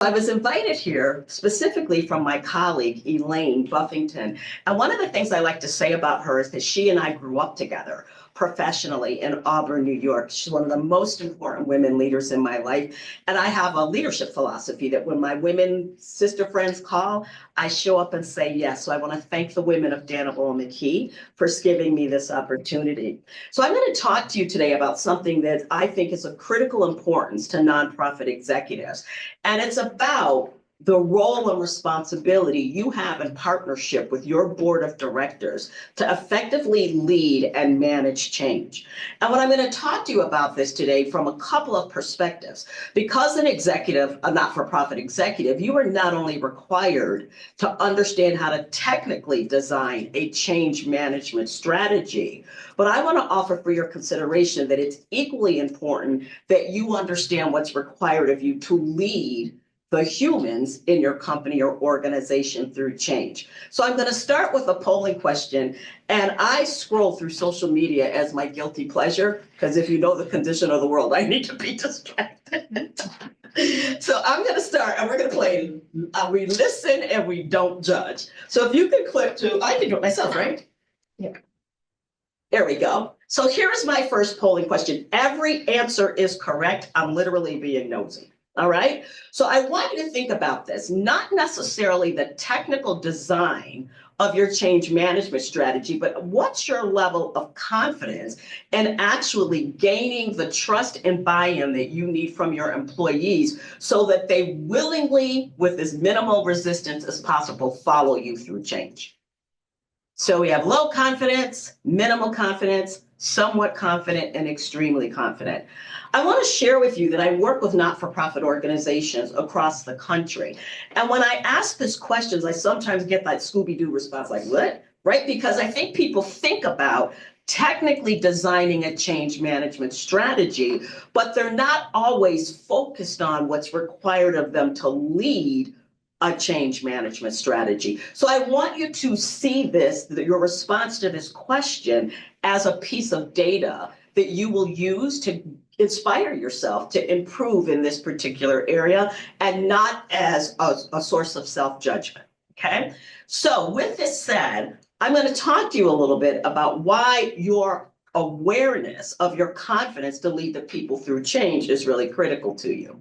I was invited here specifically from my colleague, Elaine Buffington. And one of the things I like to say about her is that she and I grew up together professionally in Auburn, New York. She's one of the most important women leaders in my life. And I have a leadership philosophy that when my women sister friends call, I show up and say yes. So I want to thank the women of Danable and McKee for giving me this opportunity. So I'm going to talk to you today about something that I think is of critical importance to nonprofit executives. And it's about the role and responsibility you have in partnership with your board of directors to effectively lead and manage change. And what I'm going to talk to you about this today from a couple of perspectives. Because an executive, a not-for-profit executive, you are not only required to understand how to technically design a change management strategy, but I want to offer for your consideration that it's equally important that you understand what's required of you to lead the humans in your company or organization through change. So I'm going to start with a polling question, and I scroll through social media as my guilty pleasure, because if you know the condition of the world, I need to be distracted. So I'm going to start, and we're going to play we listen and we don't judge. So if you can click to, I can do it myself, right? Yeah. There we go. So here's my first polling question. Every answer is correct. I'm literally being nosy. All right. So I want you to think about this, not necessarily the technical design of your change management strategy, but what's your level of confidence in actually gaining the trust and buy-in that you need from your employees so that they willingly, with as minimal resistance as possible, follow you through change. So we have low confidence, minimal confidence, somewhat confident, and extremely confident. I want to share with you that I work with not-for-profit organizations across the country. And when I ask these questions, I sometimes get that Scooby-Doo response like, what? Right? Because I think people think about technically designing a change management strategy, but they're not always focused on what's required of them to lead a change management strategy. So I want you to see this, your response to this question, as a piece of data that you will use to inspire yourself to improve in this particular area and not as a source of self-judgment, okay? So with this said, I'm going to talk to you a little bit about why your awareness of your confidence to lead the people through change is really critical to you.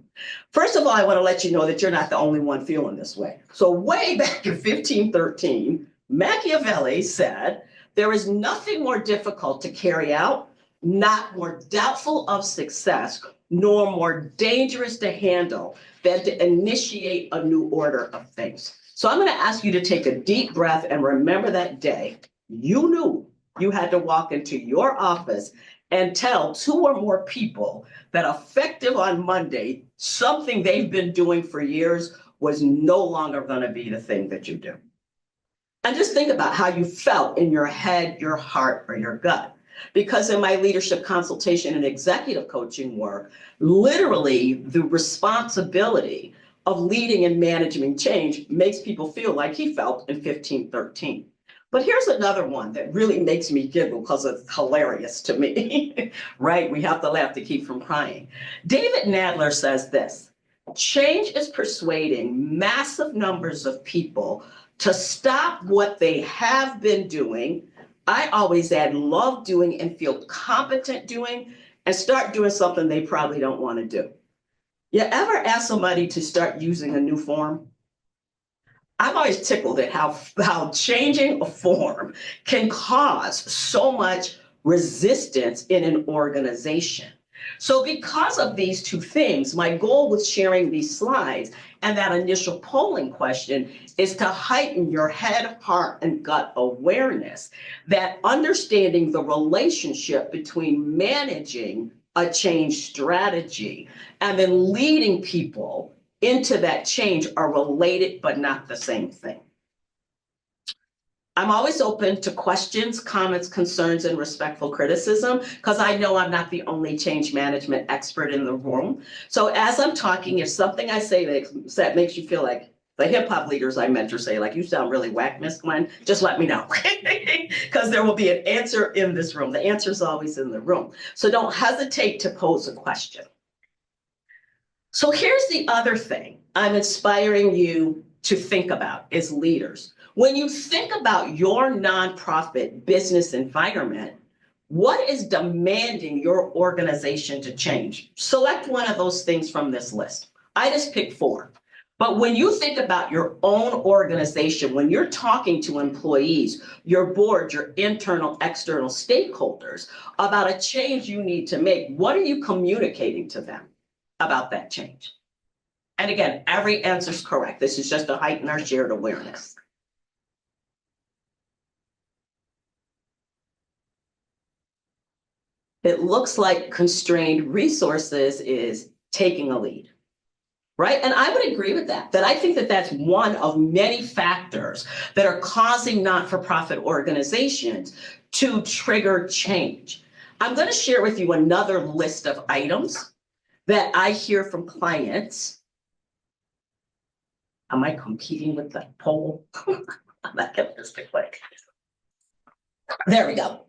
First of all, I want to let you know that you're not the only one feeling this way. So way back in 1513, Machiavelli said, there is nothing more difficult to carry out, not more doubtful of success, nor more dangerous to handle than to initiate a new order of things. So I'm going to ask you to take a deep breath and remember that day you knew you had to walk into your office and tell two or more people that effective on Monday, something they've been doing for years was no longer going to be the thing that you do. And just think about how you felt in your head, your heart, or your gut. Because in my leadership consultation and executive coaching work, literally the responsibility of leading and managing change makes people feel like he felt in 1513. But here's another one that really makes me giggle because it's hilarious to me, right? We have to laugh to keep from crying. David Nadler says this: change is persuading massive numbers of people to stop what they have been doing. I always add love doing and feel competent doing and start doing something they probably don't want to do. You ever ask somebody to start using a new form? I'm always tickled at how changing a form can cause so much resistance in an organization. So because of these two things, my goal with sharing these slides and that initial polling question is to heighten your head, heart, and gut awareness that understanding the relationship between managing a change strategy and then leading people into that change are related but not the same thing. I'm always open to questions, comments, concerns, and respectful criticism because I know I'm not the only change management expert in the room. So as I'm talking, if something I say that makes you feel like the hip hop leaders I mentor say, like, you sound really whack, Miss Gwen, just let me know, because there will be an answer in this room. The answer is always in the room. So don't hesitate to pose a question. So here's the other thing I'm inspiring you to think about as leaders. When you think about your nonprofit business environment, what is demanding your organization to change? Select one of those things from this list. I just picked 4. But when you think about your own organization, when you're talking to employees, your board, your internal, external stakeholders about a change you need to make, what are you communicating to them about that change? And again, every answer is correct. This is just to heighten our shared awareness. It looks like constrained resources is taking a lead, right? And I would agree with that I think that that's one of many factors that are causing not-for-profit organizations to trigger change. I'm going to share with you another list of items that I hear from clients. Am I competing with the poll? I'm not getting this to click. There we go.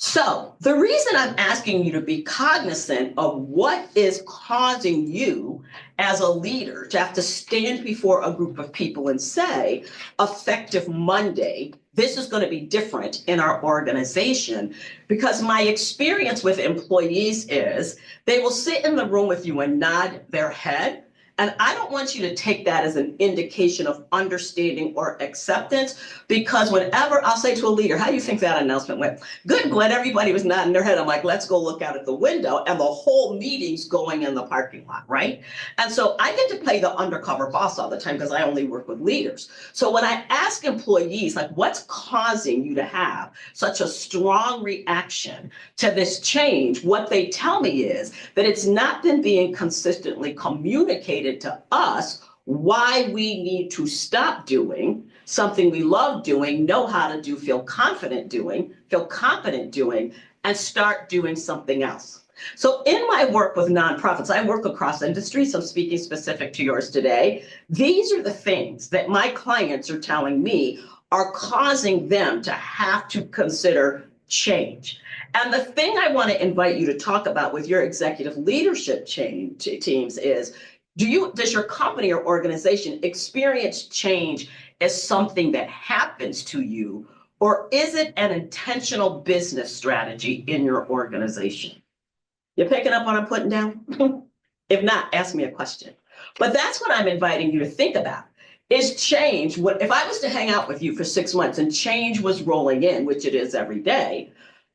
So the reason I'm asking you to be cognizant of what is causing you as a leader to have to stand before a group of people and say, effective Monday, this is going to be different in our organization, because my experience with employees is they will sit in the room with you and nod their head. And I don't want you to take that as an indication of understanding or acceptance, because whenever I'll say to a leader, how do you think that announcement went? Good, Gwen, everybody was nodding their head. I'm like, let's go look out at the window, and the whole meeting's going in the parking lot, right? And so I get to play the undercover boss all the time because I only work with leaders. So when I ask employees, like, what's causing you to have such a strong reaction to this change, what they tell me is that it's not been being consistently communicated to us why we need to stop doing something we love doing, know how to do, feel confident doing, feel competent doing, and start doing something else. So in my work with nonprofits, I work across industries, so I'm speaking specific to yours today. These are the things that my clients are telling me are causing them to have to consider change. And the thing I want to invite you to talk about with your executive leadership teams is, does your company or organization experience change as something that happens to you, or is it an intentional business strategy in your organization? You picking up what I'm putting down? If not, ask me a question. But that's what I'm inviting you to think about. Is change, if I was to hang out with you for 6 months and change was rolling in, which it is every day,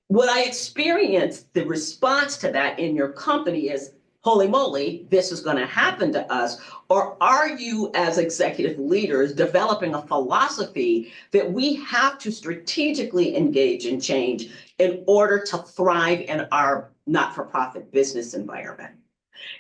would I experience the response to that in your company is, holy moly, this is going to happen to us? Or are you, as executive leaders, developing a philosophy that we have to strategically engage in change in order to thrive in our not-for-profit business environment?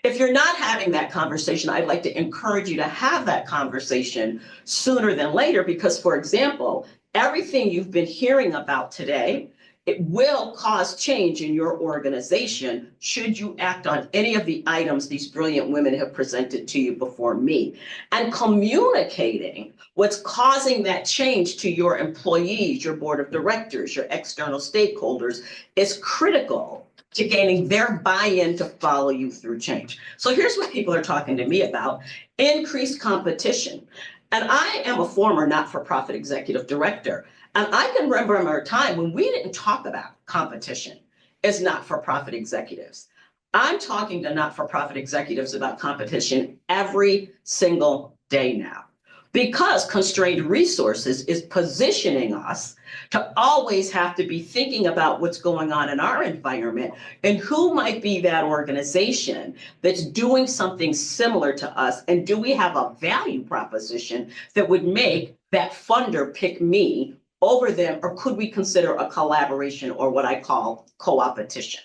If you're not having that conversation, I'd like to encourage you to have that conversation sooner than later, because, for example, everything you've been hearing about today, it will cause change in your organization should you act on any of the items these brilliant women have presented to you before me. And communicating what's causing that change to your employees, your board of directors, your external stakeholders is critical to gaining their buy-in to follow you through change. So here's what people are talking to me about: increased competition. And I am a former not-for-profit executive director. And I can remember a time when we didn't talk about competition as not-for-profit executives. I'm talking to not-for-profit executives about competition every single day now, because constrained resources is positioning us to always have to be thinking about what's going on in our environment and who might be that organization that's doing something similar to us, and do we have a value proposition that would make that funder pick me over them, or could we consider a collaboration, or what I call co-opetition,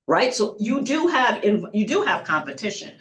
right? So you do have competition.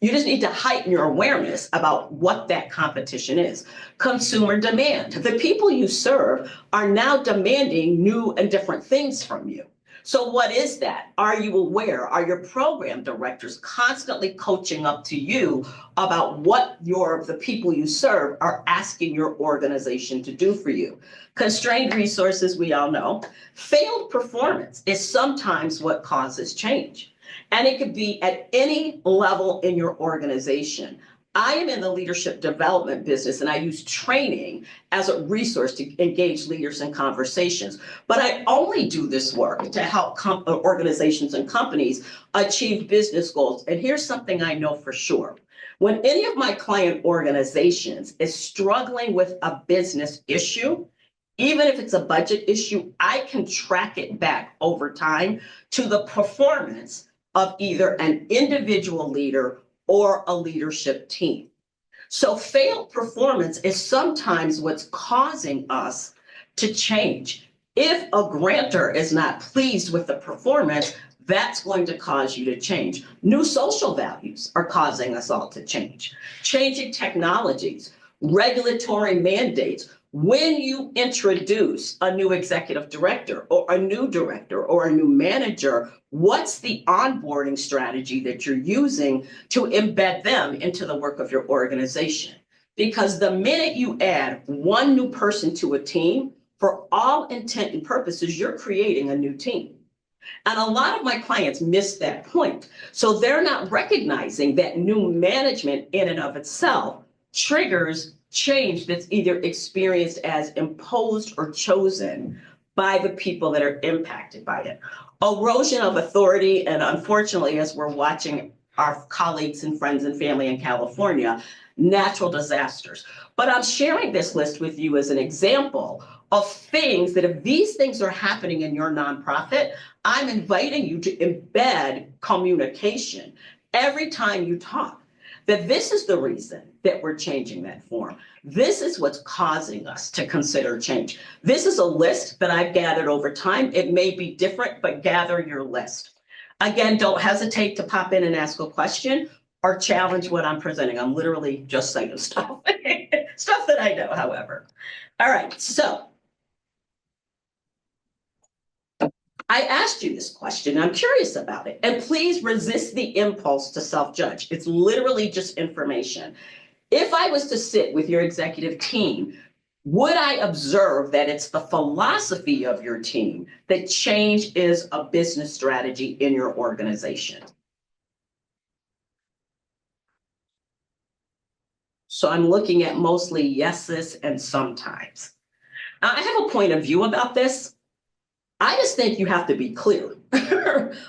You just need to heighten your awareness about what that competition is. Consumer demand. The people you serve are now demanding new and different things from you. So what is that? Are you aware? Are your program directors constantly coaching up to you about what the people you serve are asking your organization to do for you? Constrained resources, we all know. Failed performance is sometimes what causes change. And it could be at any level in your organization. I am in the leadership development business, and I use training as a resource to engage leaders in conversations. But I only do this work to help organizations and companies achieve business goals. And here's something I know for sure. When any of my client organizations is struggling with a business issue, even if it's a budget issue, I can track it back over time to the performance of either an individual leader or a leadership team. So failed performance is sometimes what's causing us to change. If a grantor is not pleased with the performance, that's going to cause you to change. New social values are causing us all to change. Changing technologies, regulatory mandates. When you introduce a new executive director or a new manager, what's the onboarding strategy that you're using to embed them into the work of your organization? Because the minute you add one new person to a team, for all intent and purposes, you're creating a new team. And a lot of my clients miss that point. So they're not recognizing that new management in and of itself triggers change that's either experienced as imposed or chosen by the people that are impacted by it. Erosion of authority, and unfortunately, as we're watching our colleagues and friends and family in California, natural disasters. But I'm sharing this list with you as an example of things that if these things are happening in your nonprofit, I'm inviting you to embed communication every time you talk. That this is the reason that we're changing that form. This is what's causing us to consider change. This is a list that I've gathered over time. It may be different, but gather your list. Again, don't hesitate to pop in and ask a question or challenge what I'm presenting. I'm literally just saying stuff, stuff that I know, however. All right, so I asked you this question. I'm curious about it. And please resist the impulse to self-judge. It's literally just information. If I was to sit with your executive team, would I observe that it's the philosophy of your team that change is a business strategy in your organization? So I'm looking at mostly yeses and sometimes. Now, I have a point of view about this. I just think you have to be clear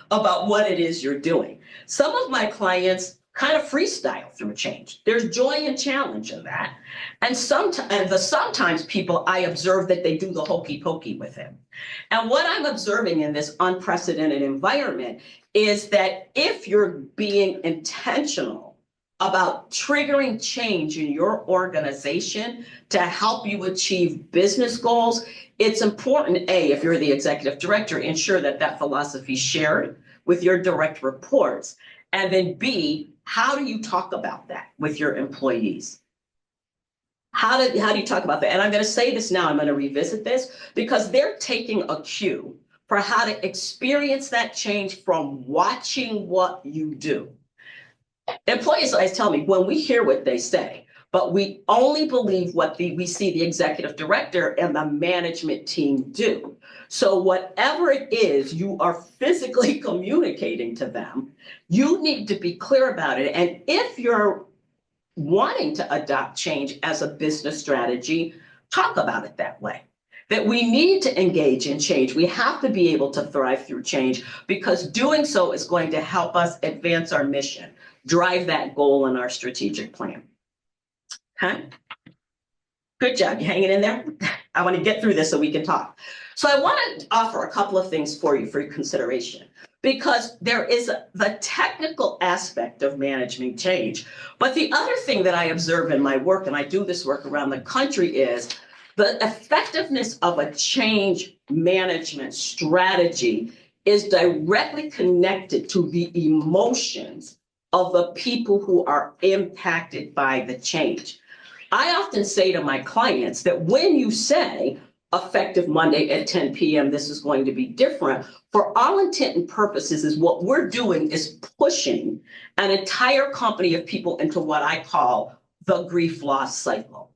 about what it is you're doing. Some of my clients kind of freestyle through change. There's joy and challenge in that. And sometimes people, I observe that they do the hokey pokey with it. And what I'm observing in this unprecedented environment is that if you're being intentional about triggering change in your organization to help you achieve business goals, it's important, A, if you're the executive director, ensure that that philosophy is shared with your direct reports. And then B, how do you talk about that with your employees? How do you talk about that? And I'm going to say this now, I'm going to revisit this because they're taking a cue for how to experience that change from watching what you do. Employees always tell me when we hear what they say, but we only believe what we see the executive director and the management team do. So whatever it is you are physically communicating to them, you need to be clear about it. And if you're wanting to adopt change as a business strategy, talk about it that way. That we need to engage in change. We have to be able to thrive through change because doing so is going to help us advance our mission, drive that goal in our strategic plan. Okay? Good job. You hanging in there? I want to get through this so we can talk. So I want to offer a couple of things for you for your consideration because there is the technical aspect of managing change. But the other thing that I observe in my work, and I do this work around the country, is the effectiveness of a change management strategy is directly connected to the emotions of the people who are impacted by the change. I often say to my clients that when you say effective Monday at 10 p.m., this is going to be different, for all intent and purposes is what we're doing is pushing an entire company of people into what I call the grief loss cycle.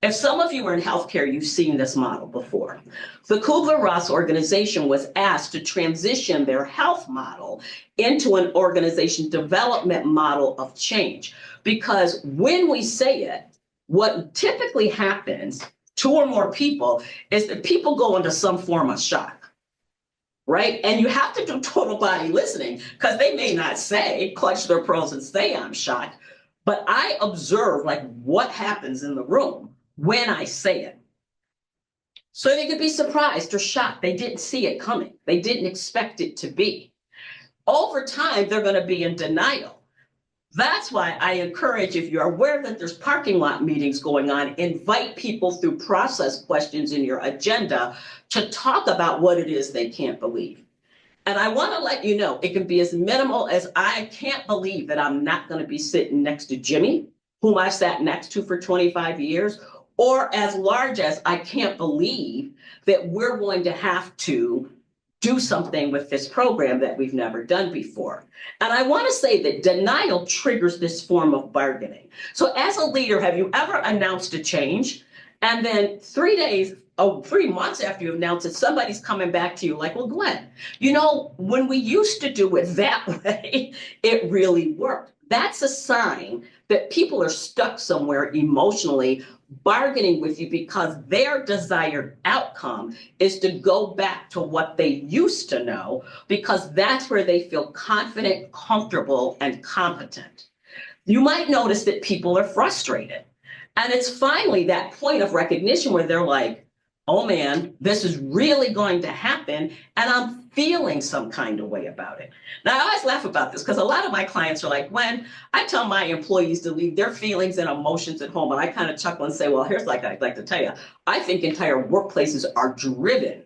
If some of you are in healthcare, you've seen this model before. The Kubler-Ross organization was asked to transition their health model into an organization development model of change. Because when we say it, what typically happens, two or more people, is that people go into some form of shock, right? And you have to do total body listening because they may not say, clutch their pearls and say, I'm shocked. But I observe like what happens in the room when I say it. So they could be surprised or shocked. They didn't see it coming. They didn't expect it to be. Over time, they're going to be in denial. That's why I encourage, if you're aware that there's parking lot meetings going on, invite people through process questions in your agenda to talk about what it is they can't believe. And I want to let you know, it can be as minimal as I can't believe that I'm not going to be sitting next to Jimmy, whom I sat next to for 25 years, or as large as I can't believe that we're going to have to do something with this program that we've never done before. And I want to say that denial triggers this form of bargaining. So as a leader, have you ever announced a change? And then 3 months after you announce it, somebody's coming back to you like, well, Gwen, you know, when we used to do it that way, it really worked. That's a sign that people are stuck somewhere emotionally, bargaining with you because their desired outcome is to go back to what they used to know, because that's where they feel confident, comfortable, and competent. You might notice that people are frustrated. And it's finally that point of recognition where they're like, oh man, this is really going to happen, and I'm feeling some kind of way about it. Now, I always laugh about this because a lot of my clients are like, when I tell my employees to leave their feelings and emotions at home, and I kind of chuckle and say, well, here's like I'd like to tell you, I think entire workplaces are driven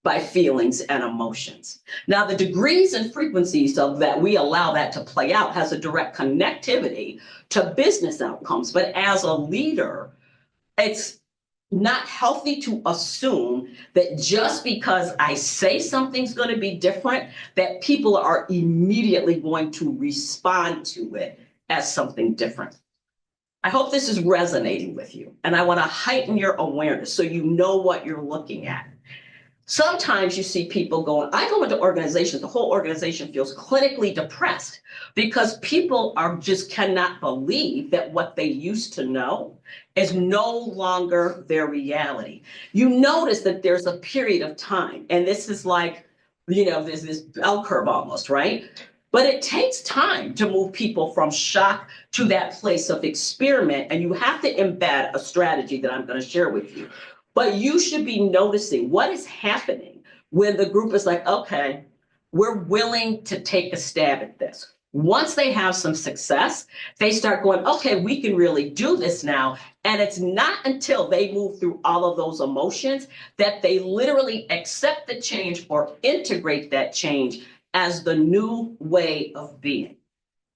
by feelings and emotions. Now, the degrees and frequencies of that we allow that to play out has a direct connectivity to business outcomes. But as a leader, it's not healthy to assume that just because I say something's going to be different, that people are immediately going to respond to it as something different. I hope this is resonating with you, and I want to heighten your awareness so you know what you're looking at. Sometimes you see people going, I go into organizations, the whole organization feels clinically depressed because people are just cannot believe that what they used to know is no longer their reality. You notice that there's a period of time, and this is like, you know, there's this bell curve almost, right? But it takes time to move people from shock to that place of experiment, and you have to embed a strategy that I'm going to share with you. But you should be noticing what is happening when the group is like, okay, we're willing to take a stab at this. Once they have some success, they start going, okay, we can really do this now. And it's not until they move through all of those emotions that they literally accept the change or integrate that change as the new way of being.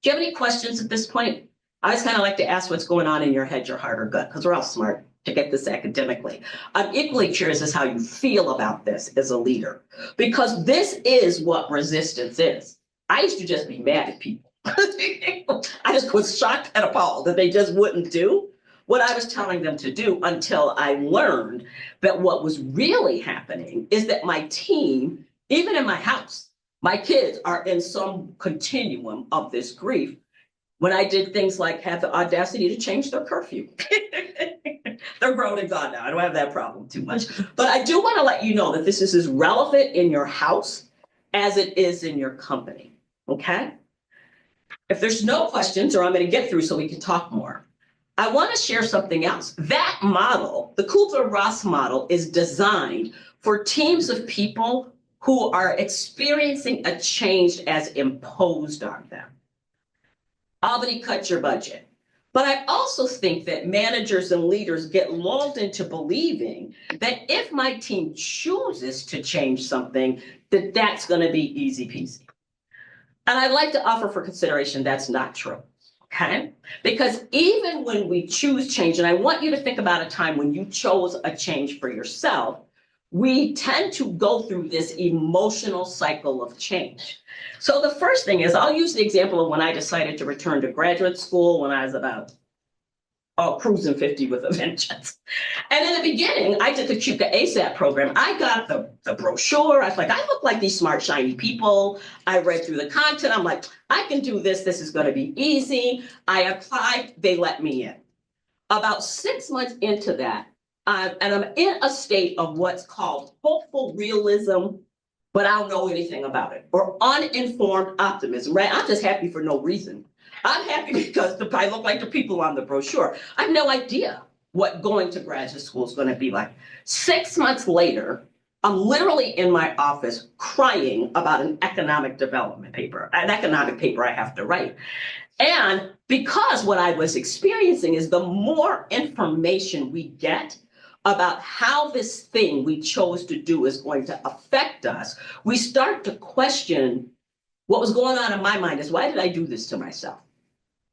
Do you have any questions at this point? I just kind of like to ask what's going on in your head, your heart, or gut, because we're all smart to get this academically. I'm equally curious as how you feel about this as a leader, because this is what resistance is. I used to just be mad at people. I just was shocked and appalled that they just wouldn't do what I was telling them to do, until I learned that what was really happening is that my team, even in my house, my kids are in some continuum of this grief. When I did things like have the audacity to change their curfew. They're grown and gone now. I don't have that problem too much. But I do want to let you know that this is as relevant in your house as it is in your company, okay? If there's no questions, or I'm going to get through so we can talk more, I want to share something else. That model, the Kubler-Ross model, is designed for teams of people who are experiencing a change as imposed on them. Albany, cut your budget. But I also think that managers and leaders get lulled into believing that if my team chooses to change something, that that's going to be easy peasy. And I'd like to offer for consideration that's not true, okay? Because even when we choose change, and I want you to think about a time when you chose a change for yourself, we tend to go through this emotional cycle of change. So the first thing is, I'll use the example of when I decided to return to graduate school when I was about cruising 50 with a vengeance. And in the beginning, I did the Chuka ASAP program. I got the brochure. I was like, I look like these smart, shiny people. I read through the content. I'm like, I can do this. This is going to be easy. I applied. They let me in. About 6 months into that, and I'm in a state of what's called hopeful realism, but I don't know anything about it, or uninformed optimism, right? I'm just happy for no reason. I'm happy because I look like the people on the brochure. I have no idea what going to graduate school is going to be like. 6 months later, I'm literally in my office crying about an economic development paper, an economic paper I have to write. And because what I was experiencing is the more information we get about how this thing we chose to do is going to affect us, we start to question what was going on in my mind is, why did I do this to myself?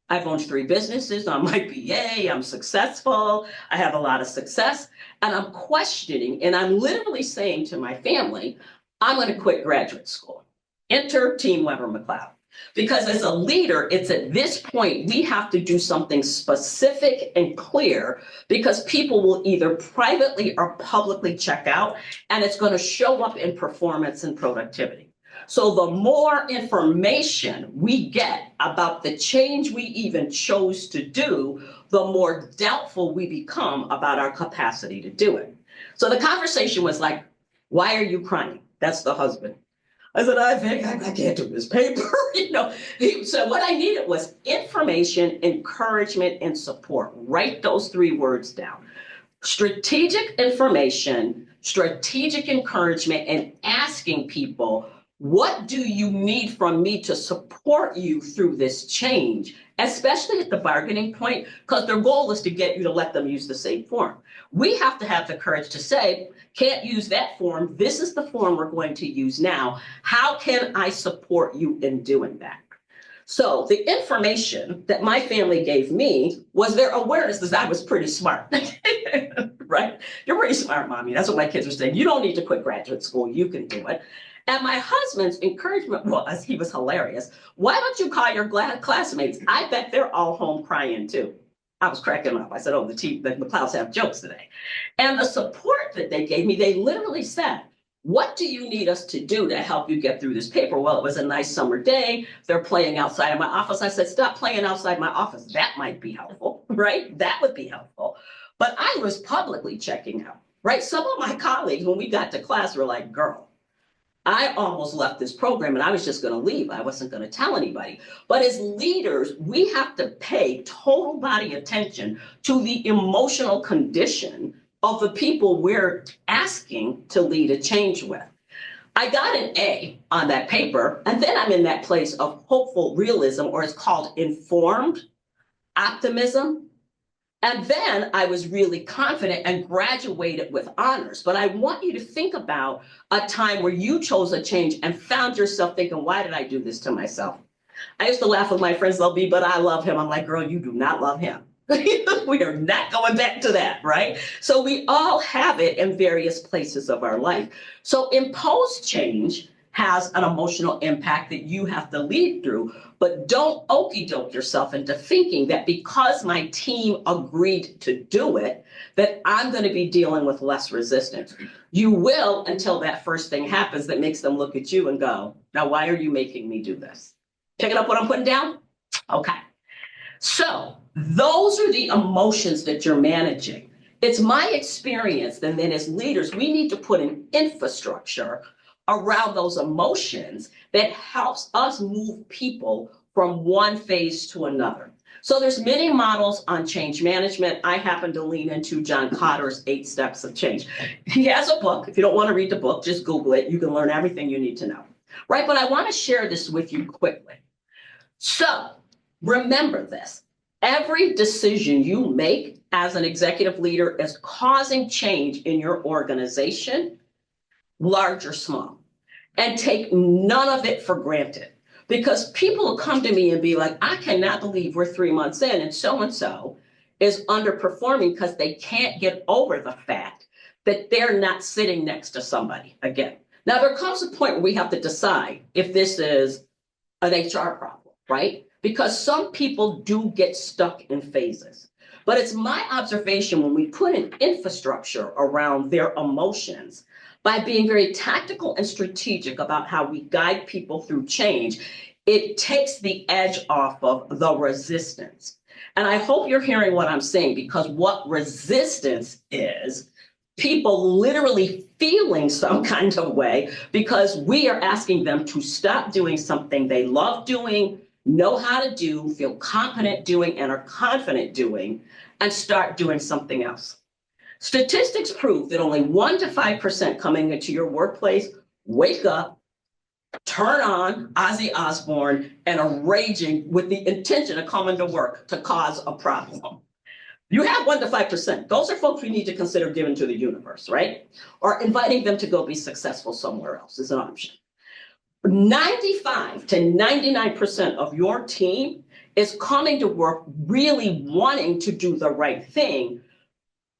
I've owned 3 businesses, I'm my BA, I'm successful, I have a lot of success, and I'm questioning, and I'm literally saying to my family, I'm going to quit graduate school. Enter Team Webber-McLeod. Because as a leader, it's at this point we have to do something specific and clear, because people will either privately or publicly check out, and it's going to show up in performance and productivity. So the more information we get about the change we even chose to do, the more doubtful we become about our capacity to do it. So the conversation was like, why are you crying? That's the husband. I said, I think I can't do this paper, So what I needed was information, encouragement, and support. Write those 3 words down. Strategic information, strategic encouragement, and asking people, what do you need from me to support you through this change, especially at the bargaining point, because their goal is to get you to let them use the same form. We have to have the courage to say, can't use that form. This is the form we're going to use now. How can I support you in doing that? So the information that my family gave me was their awareness that I was pretty smart, right? You're pretty smart, mommy. That's what my kids were saying. You don't need to quit graduate school. You can do it. And my husband's encouragement was, he was hilarious. Why don't you call your classmates? I bet they're all home crying too. I was cracking up. I said, oh, the McLeods have jokes today. And the support that they gave me, they literally said, what do you need us to do to help you get through this paper? Well, it was a nice summer day. They're playing outside of my office. I said, stop playing outside my office. That might be helpful, right? That would be helpful. But I was publicly checking out, right? Some of my colleagues, when we got to class, were like, girl, I almost left this program and I was just going to leave. I wasn't going to tell anybody. But as leaders, we have to pay total body attention to the emotional condition of the people we're asking to lead a change with. I got an A on that paper, and then I'm in that place of hopeful realism, or it's called informed optimism. And then I was really confident and graduated with honors. But I want you to think about a time where you chose a change and found yourself thinking, why did I do this to myself? I used to laugh with my friends, they'll be, but I love him. I'm like, girl, you do not love him. We are not going back to that, right? So we all have it in various places of our life. So imposed change has an emotional impact that you have to lead through, but don't okey-doke yourself into thinking that because my team agreed to do it, that I'm going to be dealing with less resistance. You will, until that first thing happens that makes them look at you and go, now why are you making me do this? Picking up what I'm putting down? Okay. So those are the emotions that you're managing. It's my experience that then as leaders, we need to put an infrastructure around those emotions that helps us move people from one phase to another. So there's many models on change management. I happen to lean into John Cotter's 8 Steps of Change. He has a book. If you don't want to read the book, just Google it. You can learn everything you need to know. Right, but I want to share this with you quickly. So remember this. Every decision you make as an executive leader is causing change in your organization, large or small, and take none of it for granted. Because people will come to me and be like, I cannot believe we're 3 months in and so is underperforming because they can't get over the fact that they're not sitting next to somebody again. Now, there comes a point where we have to decide if this is an HR problem, right? Because some people do get stuck in phases. But it's my observation when we put an infrastructure around their emotions by being very tactical and strategic about how we guide people through change, it takes the edge off of the resistance. And I hope you're hearing what I'm saying, because what resistance is, people literally feeling some kind of way because we are asking them to stop doing something they love doing, know how to do, feel confident doing, and are confident doing, and start doing something else. Statistics prove that only 1 to 5% coming into your workplace wake up, turn on Ozzy Osbourne, and are raging with the intention of coming to work to cause a problem. You have 1 to 5%. Those are folks we need to consider giving to the universe, right? Or inviting them to go be successful somewhere else is an option. 95 to 99% of your team is coming to work really wanting to do the right thing,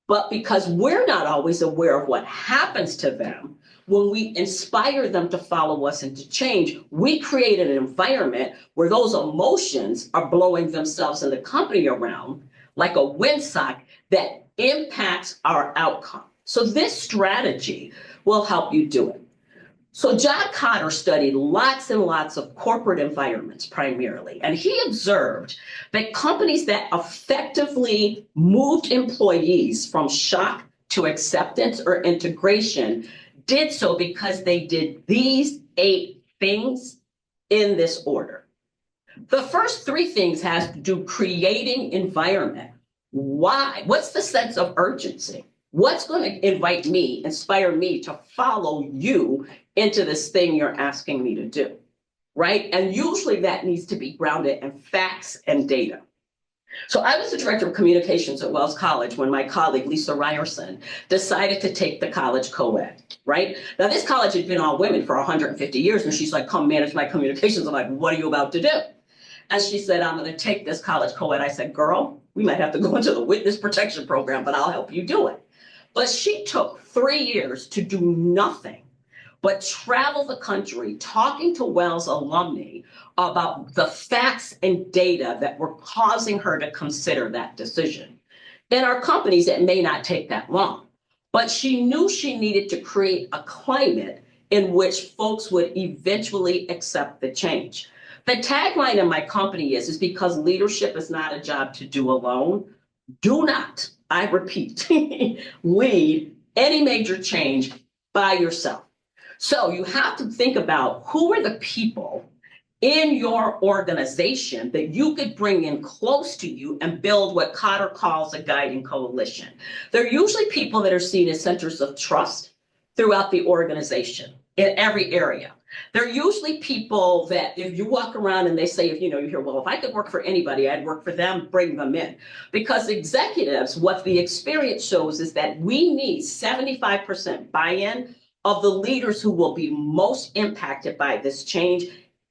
but because we're not always aware of what happens to them, when we inspire them to follow us and to change, we create an environment where those emotions are blowing themselves and the company around like a windsock that impacts our outcome. So this strategy will help you do it. So John Kotter studied lots and lots of corporate environments primarily, and he observed that companies that effectively moved employees from shock to acceptance or integration did so because they did these 8 things in this order. The first 3 things has to do creating environment. Why? What's the sense of urgency? What's going to inspire me to follow you into this thing you're asking me to do, right? And usually that needs to be grounded in facts and data. So I was the director of communications at Wells College when my colleague Lisa Ryerson decided to take the college co-ed, right? Now this college had been all women for 150 years, and she's like, come manage my communications. I'm like, what are you about to do? And she said, I'm going to take this college co-ed. I said, girl, we might have to go into the witness protection program, but I'll help you do it. But she took 3 years to do nothing but travel the country talking to Wells alumni about the facts and data that were causing her to consider that decision. In our companies, it may not take that long, but she knew she needed to create a climate in which folks would eventually accept the change. The tagline in my company is because leadership is not a job to do alone, do not, I repeat, lead any major change by yourself. So you have to think about who are the people in your organization that you could bring in close to you and build what Kotter calls a guiding coalition. They're usually people that are seen as centers of trust throughout the organization in every area. They're usually people that if you walk around and they say, if you hear, well, if I could work for anybody, I'd work for them, bring them in. Because executives, what the experience shows is that we need 75% buy-in of the leaders who will be most impacted by this change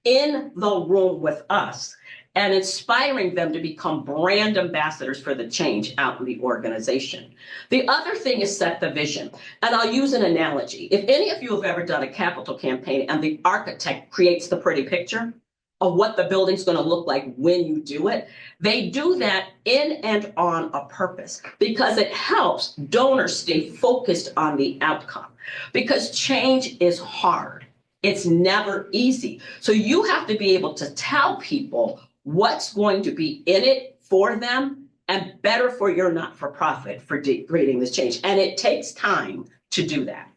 in the room with us and inspiring them to become brand ambassadors for the change out in the organization. The other thing is set the vision. And I'll use an analogy. If any of you have ever done a capital campaign and the architect creates the pretty picture of what the building's going to look like when you do it, they do that in and on a purpose because it helps donors stay focused on the outcome. Because change is hard. It's never easy. So you have to be able to tell people what's going to be in it for them and better for your not-for-profit for creating this change. And it takes time to do that.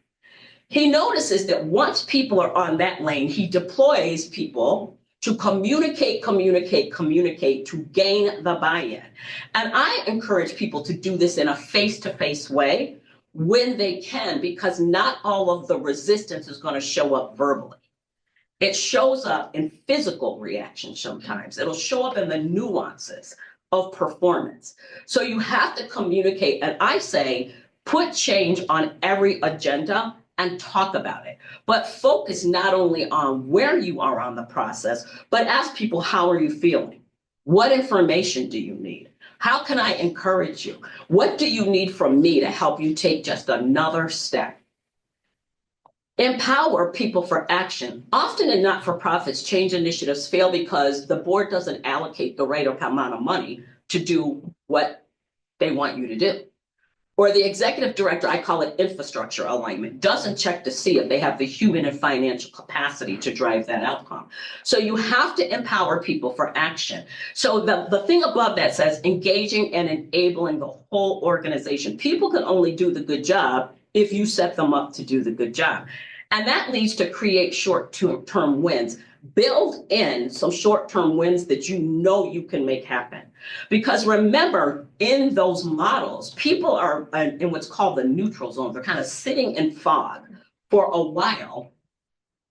He notices that once people are on that lane, he deploys people to communicate to gain the buy-in. And I encourage people to do this in a face-to-face way when they can, because not all of the resistance is going to show up verbally. It shows up in physical reactions sometimes. It'll show up in the nuances of performance. So you have to communicate, and I say, put change on every agenda and talk about it. But focus not only on where you are on the process, but ask people, how are you feeling? What information do you need? How can I encourage you? What do you need from me to help you take just another step? Empower people for action. Often in not-for-profits, change initiatives fail because the board doesn't allocate the right amount of money to do what they want you to do. Or the executive director, I call it infrastructure alignment, doesn't check to see if they have the human and financial capacity to drive that outcome. So you have to empower people for action. So the thing above that says engaging and enabling the whole organization. People can only do the good job if you set them up to do the good job. And that leads to create short-term wins. Build in some short-term wins that you know you can make happen. Because remember, in those models, people are in what's called the neutral zone. They're kind of sitting in fog for a while.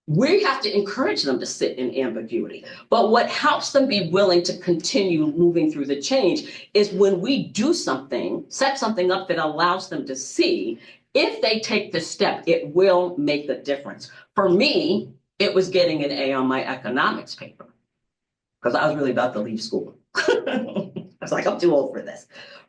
We have to encourage them to sit in ambiguity. But what helps them be willing to continue moving through the change is when we do something, set something up that allows them to see, if they take this step, it will make a difference. For me, it was getting an A on my economics paper because I was really about to leave school. I was like, I'm too old for this,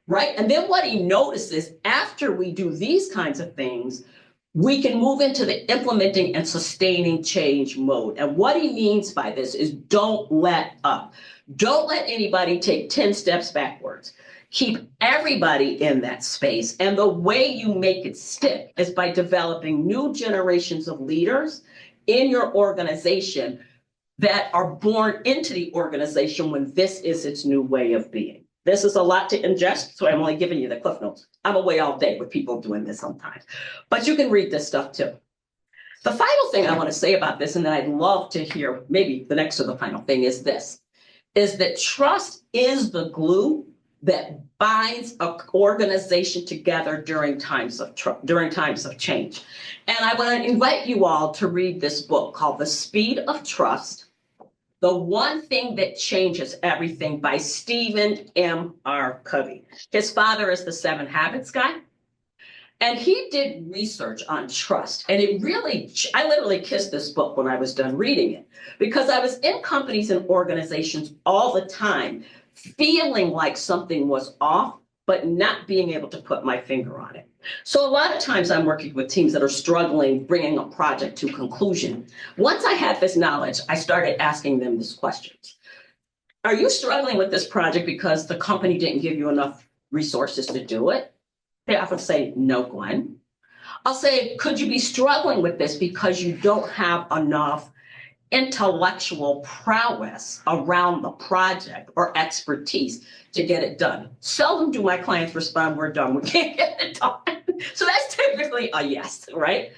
right? And then what he notices, after we do these kinds of things, we can move into the implementing and sustaining change mode. And what he means by this is don't let up. Don't let anybody take 10 steps backwards. Keep everybody in that space. And the way you make it stick is by developing new generations of leaders in your organization that are born into the organization when this is its new way of being. This is a lot to ingest, so I'm only giving you the cliff notes. I'm away all day with people doing this sometimes, but you can read this stuff too. The final thing I want to say about this, and that I'd love to hear, maybe the next or the final thing, is this, is that trust is the glue that binds an organization together during times of change. And I want to invite you all to read this book called The Speed of Trust, The One Thing That Changes Everything by Stephen M.R. Covey. His father is the 7 Habits guy. And he did research on trust. And it really, I literally kissed this book when I was done reading it, because I was in companies and organizations all the time feeling like something was off, but not being able to put my finger on it. So a lot of times I'm working with teams that are struggling bringing a project to conclusion. Once I had this knowledge, I started asking them these questions. Are you struggling with this project because the company didn't give you enough resources to do it? They often say, no, Gwen. I'll say, could you be struggling with this because you don't have enough intellectual prowess around the project or expertise to get it done? Seldom do my clients respond, we're done, we can't get it done. So that's typically a yes, right?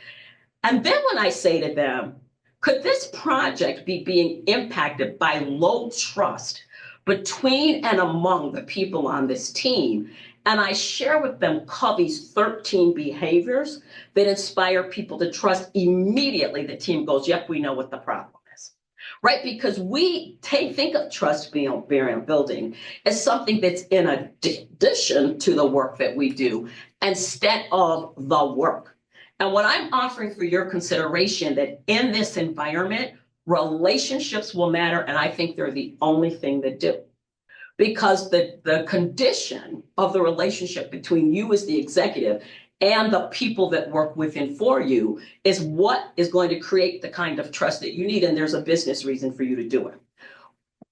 And then when I say to them, could this project be being impacted by low trust between and among the people on this team? And I share with them Covey's 13 behaviors that inspire people to trust. Immediately the team goes, yep, we know what the problem is, right? Because we think of trust building as something that's in addition to the work that we do instead of the work. And what I'm offering for your consideration, that in this environment, relationships will matter, and I think they're the only thing that do. Because the condition of the relationship between you as the executive and the people that work within for you is what is going to create the kind of trust that you need, and there's a business reason for you to do it.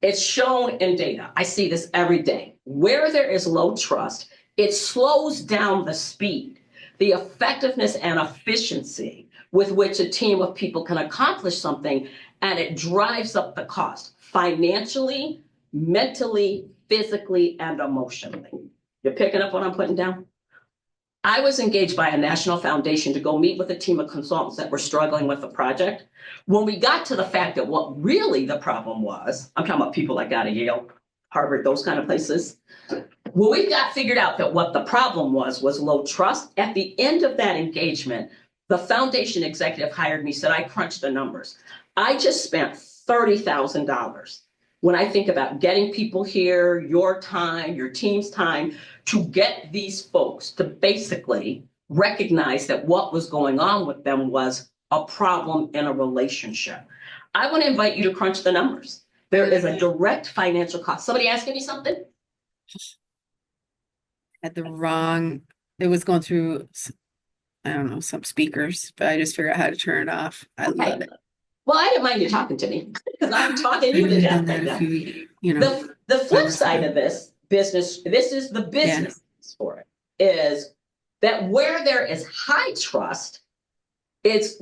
It's shown in data. I see this every day. Where there is low trust, it slows down the speed, the effectiveness and efficiency with which a team of people can accomplish something, and it drives up the cost financially, mentally, physically, and emotionally. You're picking up what I'm putting down? I was engaged by a national foundation to go meet with a team of consultants that were struggling with the project. When we got to the fact that what really the problem was, I'm talking about people like out of Yale, Harvard, those kind of places. When we got figured out that what the problem was low trust, at the end of that engagement, the foundation executive hired me, said, I crunched the numbers. I just spent $30,000. When I think about getting people here, your time, your team's time, to get these folks to basically recognize that what was going on with them was a problem in a relationship. I want to invite you to crunch the numbers. There is a direct financial cost. Somebody asking me something? At the wrong, it was going through, I don't know, some speakers, but I just figured out how to turn it off. I love it. Well, I didn't mind you talking to me because I'm talking you to death right now. The flip side of this business, this is the business evidence for it is that where there is high trust, it's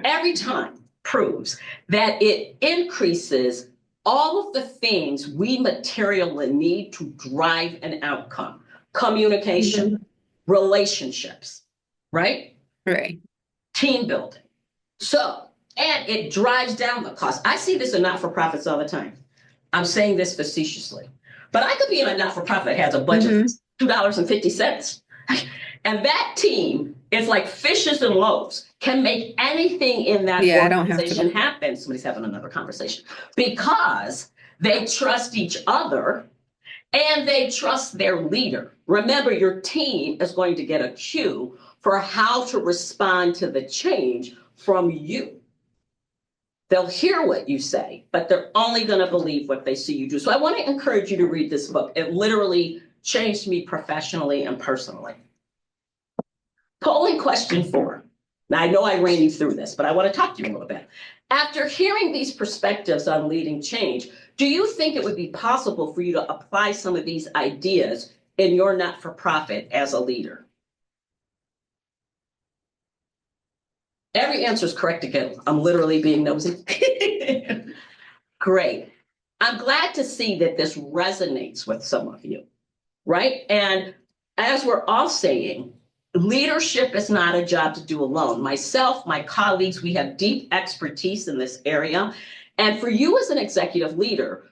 every time proves that it increases all of the things we materially need to drive an outcome. Communication, relationships, right? Right. Team building. So, and it drives down the cost. I see this in not-for-profits all the time. I'm saying this facetiously, but I could be in a not-for-profit that has a budget of $2.50. And that team is like fishes and loaves, can make anything in that organization happen. Somebody's having another conversation because they trust each other and they trust their leader. Remember, your team is going to get a cue for how to respond to the change from you. They'll hear what you say, but they're only going to believe what they see you do. So I want to encourage you to read this book. It literally changed me professionally and personally. Polling question 4. Now, I know I ran you through this, but I want to talk to you a little bit. After hearing these perspectives on leading change, do you think it would be possible for you to apply some of these ideas in your not-for-profit as a leader? Every answer is correct again. I'm literally being nosy. Great. I'm glad to see that this resonates with some of you, right? And as we're all saying, leadership is not a job to do alone. Myself, my colleagues, we have deep expertise in this area. And for you as an executive leader,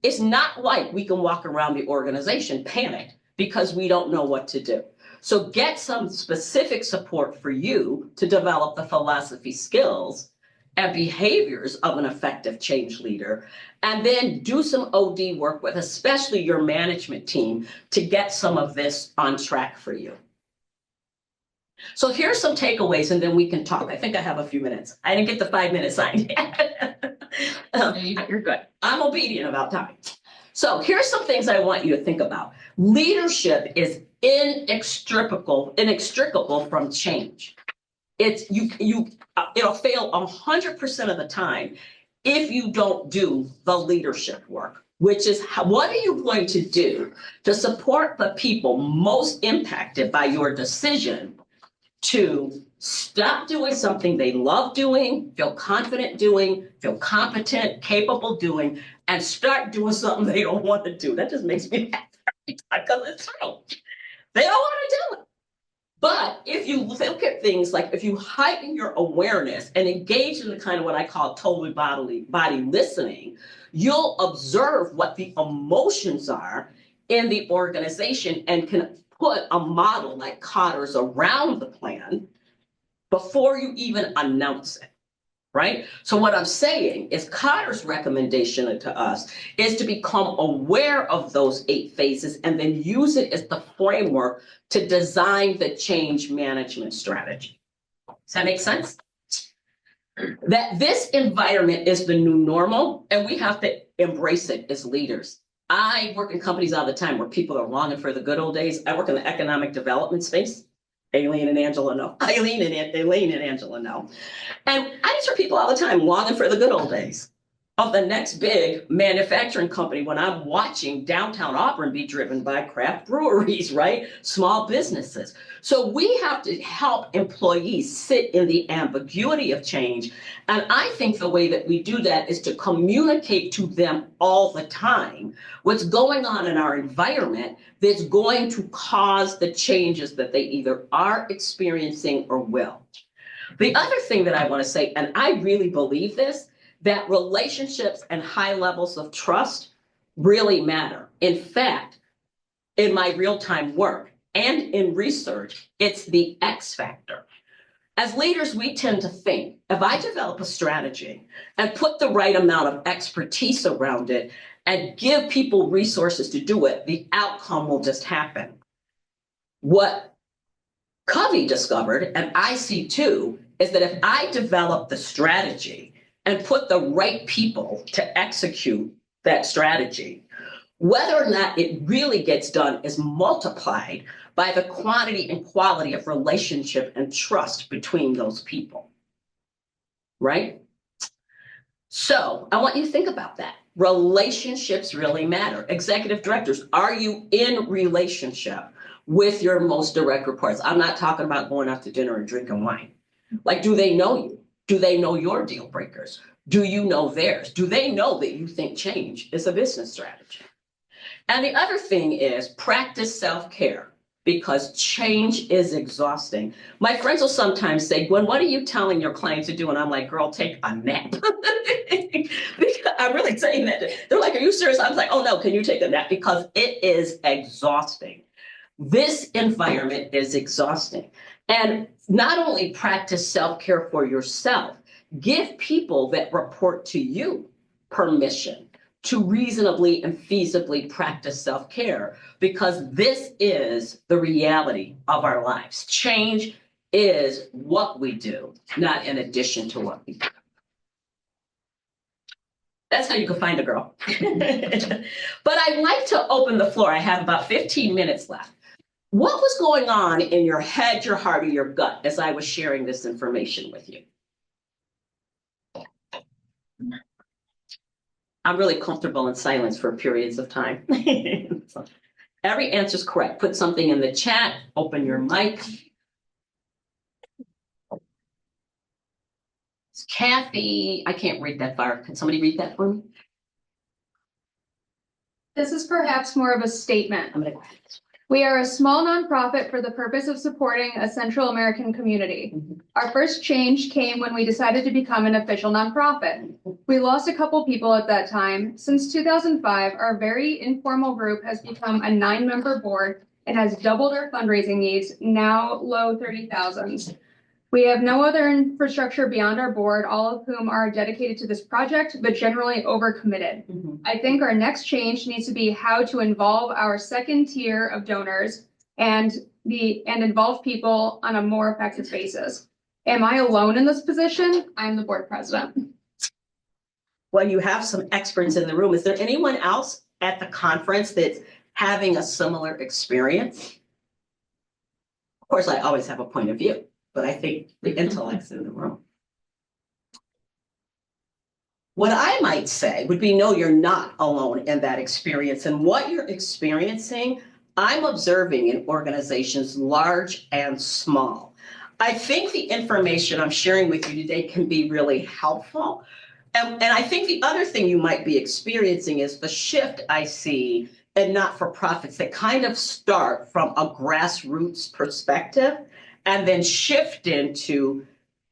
it's not like we can walk around the organization panicked because we don't know what to do. So get some specific support for you to develop the philosophy, skills, and behaviors of an effective change leader, and then do some OD work with especially your management team to get some of this on track for you. So here's some takeaways, and then we can talk. I think I have a few minutes. I didn't get the 5-minute sign. You're good. I'm obedient about time. So here's some things I want you to think about. Leadership is inextricable from change. It'll fail 100% of the time if you don't do the leadership work, which is what are you going to do to support the people most impacted by your decision to stop doing something they love doing, feel confident doing, feel competent, capable doing, and start doing something they don't want to do. That just makes me laugh every time because it's true. They don't want to do it. But if you look at things like if you heighten your awareness and engage in the kind of what I call total body listening, you'll observe what the emotions are in the organization and can put a model like Cotter's around the plan before you even announce it, right? So what I'm saying is Cotter's recommendation to us is to become aware of those 8 phases and then use it as the framework to design the change management strategy. Does that make sense? That this environment is the new normal and we have to embrace it as leaders. I work in companies all the time where people are longing for the good old days. I work in the economic development space. Aileen and Angela know. Elaine and Angela know. And I just hear people all the time longing for the good old days of the next big manufacturing company when I'm watching downtown Auburn be driven by craft breweries, right? Small businesses. So we have to help employees sit in the ambiguity of change. And I think the way that we do that is to communicate to them all the time what's going on in our environment that's going to cause the changes that they either are experiencing or will. The other thing that I want to say, and I really believe this, that relationships and high levels of trust really matter. In fact, in my real-time work and in research, it's the X factor. As leaders, we tend to think, if I develop a strategy and put the right amount of expertise around it and give people resources to do it, the outcome will just happen. What Covey discovered, and I see too, is that if I develop the strategy and put the right people to execute that strategy, whether or not it really gets done is multiplied by the quantity and quality of relationship and trust between those people, right? So I want you to think about that. Relationships really matter. Executive directors, are you in relationship with your most direct reports. I'm not talking about going out to dinner and drinking wine. Like, do they know you? Do they know your deal breakers? Do you know theirs? Do they know that you think change is a business strategy? And the other thing is practice self-care, because change is exhausting. My friends will sometimes say, Gwen, what are you telling your clients to do? And I'm like, girl, take a nap. I'm really saying that. They're like, are you serious? I was like, oh no, can you take a nap? Because it is exhausting. This environment is exhausting. And not only practice self-care for yourself, give people that report to you permission to reasonably and feasibly practice self-care, because this is the reality of our lives. Change is what we do, not in addition to what we do. That's how you can find a girl. But I'd like to open the floor. I have about 15 minutes left. What was going on in your head, your heart, or your gut as I was sharing this information with you? I'm really comfortable in silence for periods of time. Every answer is correct. Put something in the chat, open your mic. It's Kathy, I can't read that far. Can somebody read that for me? This is perhaps more of a statement. I'm gonna go ahead. We are a small nonprofit for the purpose of supporting a Central American community. Our first change came when we decided to become an official nonprofit. We lost a couple people at that time. Since 2005, our very informal group has become a 9-member board and has doubled our fundraising needs, now low 30,000s. We have no other infrastructure beyond our board, all of whom are dedicated to this project, but generally overcommitted. I think our next change needs to be how to involve our second tier of donors and involve people on a more effective basis. Am I alone in this position? I'm the board president. Well, you have some experts in the room. Is there anyone else at the conference that's having a similar experience? Of course, I always have a point of view, but I think the intellect's in the room. What I might say would be, no, you're not alone in that experience. And what you're experiencing, I'm observing in organizations large and small. I think the information I'm sharing with you today can be really helpful. And I think the other thing you might be experiencing is the shift I see in not-for-profits that kind of start from a grassroots perspective and then shift into,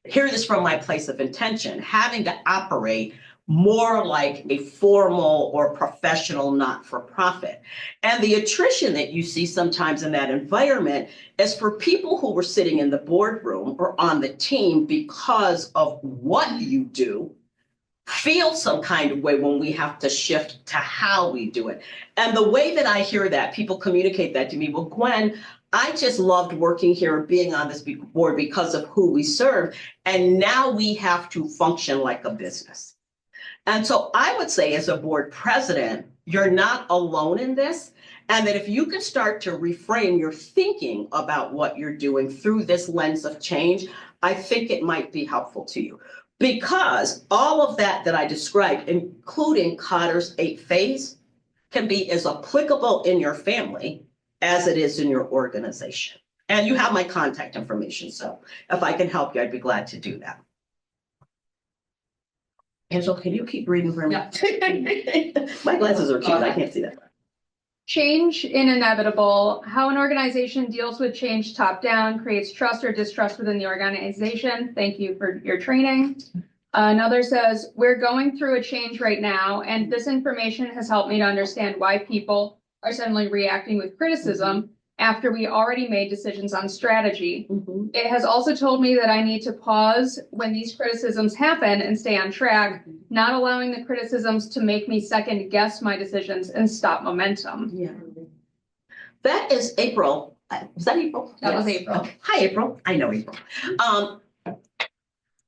hear this from my place of intention, having to operate more like a formal or professional not-for-profit. And the attrition that you see sometimes in that environment is for people who were sitting in the boardroom or on the team because of what you do, feel some kind of way when we have to shift to how we do it. And the way that I hear that, people communicate that to me, well, Gwen, I just loved working here and being on this board because of who we serve. And now we have to function like a business. And so I would say as a board president, you're not alone in this. And that if you can start to reframe your thinking about what you're doing through this lens of change, I think it might be helpful to you. Because all of that I described, including Cotter's 8 phase, can be as applicable in your family as it is in your organization. And you have my contact information, so if I can help you, I'd be glad to do that. Angela, can you keep reading for me? Yeah. My glasses are cute, I can't see that. Change inevitable. How an organization deals with change top-down creates trust or distrust within the organization. Thank you for your training. Another says, we're going through a change right now, and this information has helped me to understand why people are suddenly reacting with criticism after we already made decisions on strategy. It has also told me that I need to pause when these criticisms happen and stay on track, not allowing the criticisms to make me second guess my decisions and stop momentum. Yeah. That is April. Was that April? That was April. Okay. Hi, April. I know April.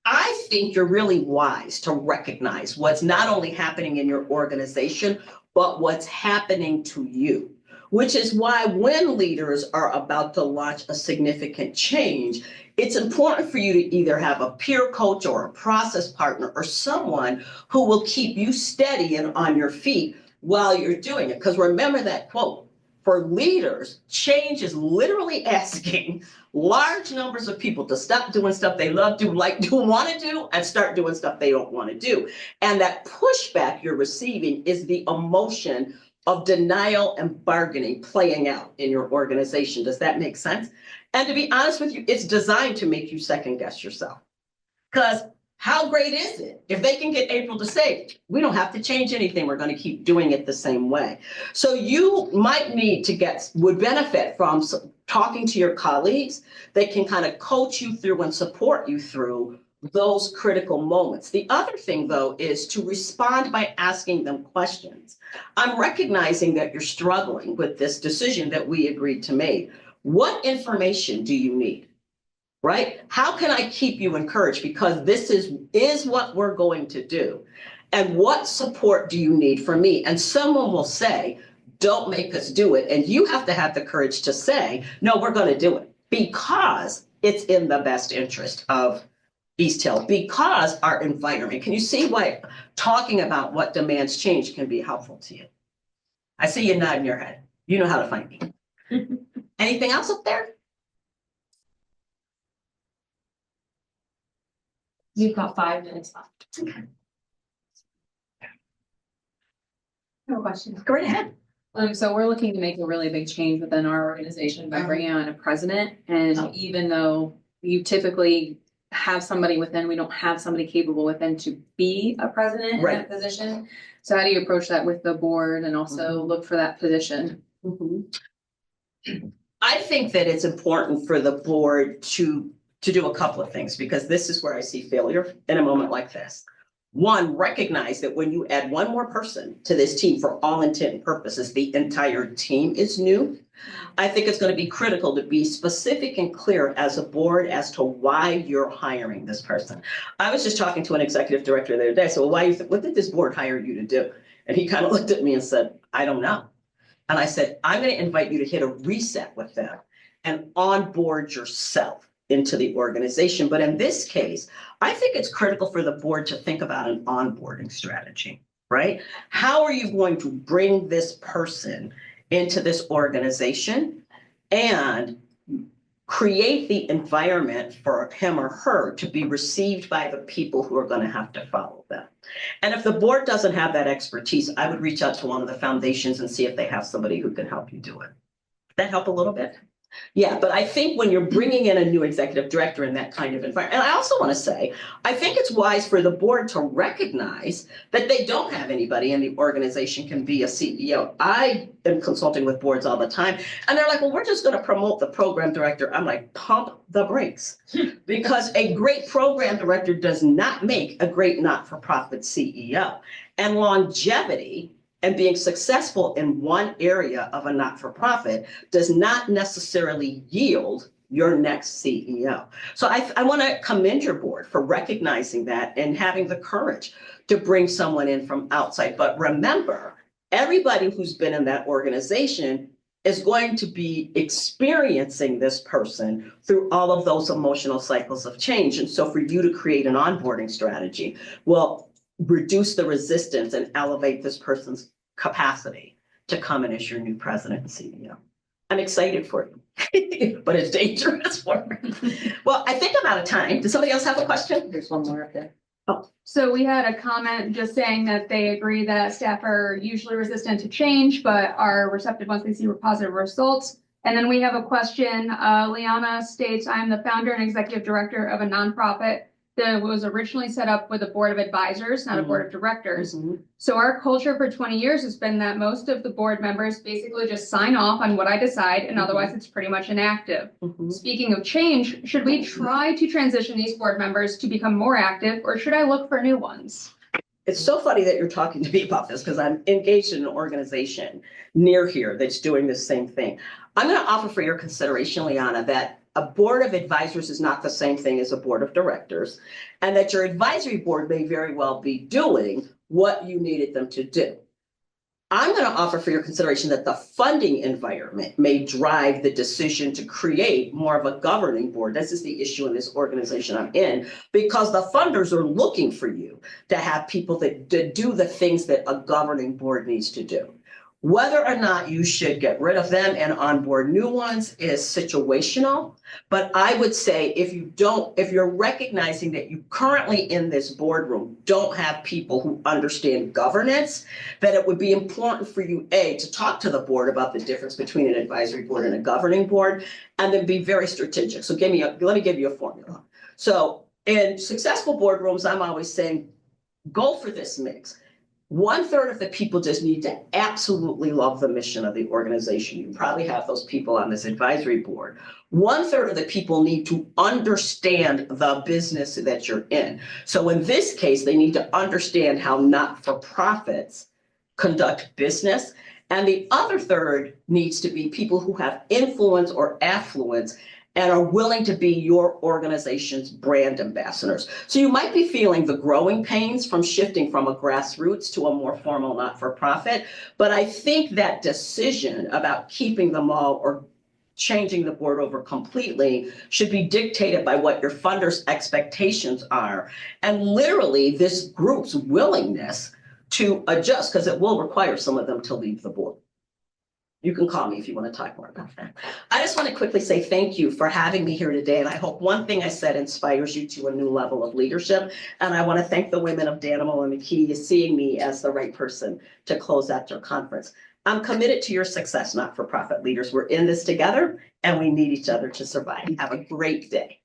I think you're really wise to recognize what's not only happening in your organization, but what's happening to you. Which is why when leaders are about to launch a significant change, it's important for you to either have a peer coach or a process partner or someone who will keep you steady and on your feet while you're doing it. Because remember that quote For leaders, change is literally asking large numbers of people to stop doing stuff they love, want to do, and start doing stuff they don't want to do. And that pushback you're receiving is the emotion of denial and bargaining playing out in your organization. Does that make sense? And to be honest with you, it's designed to make you second guess yourself. Because how great is it if they can get April to say, we don't have to change anything, we're going to keep doing it the same way. So you might would benefit from talking to your colleagues. They can kind of coach you through and support you through those critical moments. The other thing, though, is to respond by asking them questions. I'm recognizing that you're struggling with this decision that we agreed to make. What information do you need? Right? How can I keep you encouraged? Because this is what we're going to do. And what support do you need from me? And someone will say, don't make us do it. And you have to have the courage to say, no, we're going to do it because it's in the best interest of East Hill, because our environment. Can you see why talking about what demands change can be helpful to you? I see you nodding your head. You know how to find me. Anything else up there? We've got 5 minutes left. Okay. No questions. Go right ahead. So we're looking to make a really big change within our organization by bringing on a president. And even though you typically have somebody within, we don't have somebody capable within to be a president in that position. So how do you approach that with the board and also look for that position? I think that it's important for the board to do a couple of things, because this is where I see failure in a moment like this. One, recognize that when you add one more person to this team, for all intent and purposes, the entire team is new. I think it's going to be critical to be specific and clear as a board as to why you're hiring this person. I was just talking to an executive director the other day. So what did this board hire you to do? And he kind of looked at me and said, I don't know. And I said, I'm going to invite you to hit a reset with them and onboard yourself into the organization. But in this case, I think it's critical for the board to think about an onboarding strategy, right? How are you going to bring this person into this organization and create the environment for him or her to be received by the people who are going to have to follow them? And if the board doesn't have that expertise, I would reach out to one of the foundations and see if they have somebody who can help you do it. That help a little bit? Yeah, but I think when you're bringing in a new executive director in that kind of environment, and I also want to say, I think it's wise for the board to recognize that they don't have anybody in the organization can be a CEO. I am consulting with boards all the time, and they're like, well, we're just going to promote the program director. I'm like, pump the brakes, because a great program director does not make a great not-for-profit CEO. And longevity and being successful in one area of a not-for-profit does not necessarily yield your next CEO. So I want to commend your board for recognizing that and having the courage to bring someone in from outside. But remember, everybody who's been in that organization is going to be experiencing this person through all of those emotional cycles of change. And so for you to create an onboarding strategy, well, reduce the resistance and elevate this person's capacity to come in as your new president and CEO. I'm excited for you, but it's dangerous for me. Well, I think I'm out of time. Does somebody else have a question? There's one more up there. So we had a comment just saying that they agree that staff are usually resistant to change, but are receptive once they see positive results. And then we have a question. Liana states, I am the founder and executive director of a nonprofit that was originally set up with a board of advisors, not a board of directors. So our culture for 20 years has been that most of the board members basically just sign off on what I decide, and otherwise it's pretty much inactive. Speaking of change, should we try to transition these board members to become more active, or should I look for new ones? It's so funny that you're talking to me about this, because I'm engaged in an organization near here that's doing the same thing. I'm going to offer for your consideration, Liana, that a board of advisors is not the same thing as a board of directors, and that your advisory board may very well be doing what you needed them to do. I'm going to offer for your consideration that the funding environment may drive the decision to create more of a governing board. This is the issue in this organization I'm in, because the funders are looking for you to have people that do the things that a governing board needs to do. Whether or not you should get rid of them and onboard new ones is situational. But I would say if you're recognizing that you currently in this boardroom don't have people who understand governance, that it would be important for you, A, to talk to the board about the difference between an advisory board and a governing board, and then be very strategic. So let me give you a formula. So in successful boardrooms, I'm always saying, go for this mix. 1/3 of the people just need to absolutely love the mission of the organization. You probably have those people on this advisory board. 1/3 of the people need to understand the business that you're in. So in this case, they need to understand how not-for-profits conduct business. And the other third needs to be people who have influence or affluence and are willing to be your organization's brand ambassadors. So you might be feeling the growing pains from shifting from a grassroots to a more formal not-for-profit, but I think that decision about keeping them all or changing the board over completely should be dictated by what your funders' expectations are, and literally this group's willingness to adjust, because it will require some of them to leave the board. You can call me if you want to talk more about that. I just want to quickly say thank you for having me here today. And I hope one thing I said inspires you to a new level of leadership. And I want to thank the women of Danimal and McKee for seeing me as the right person to close out your conference. I'm committed to your success, not-for-profit leaders. We're in this together and we need each other to survive. Have a great day.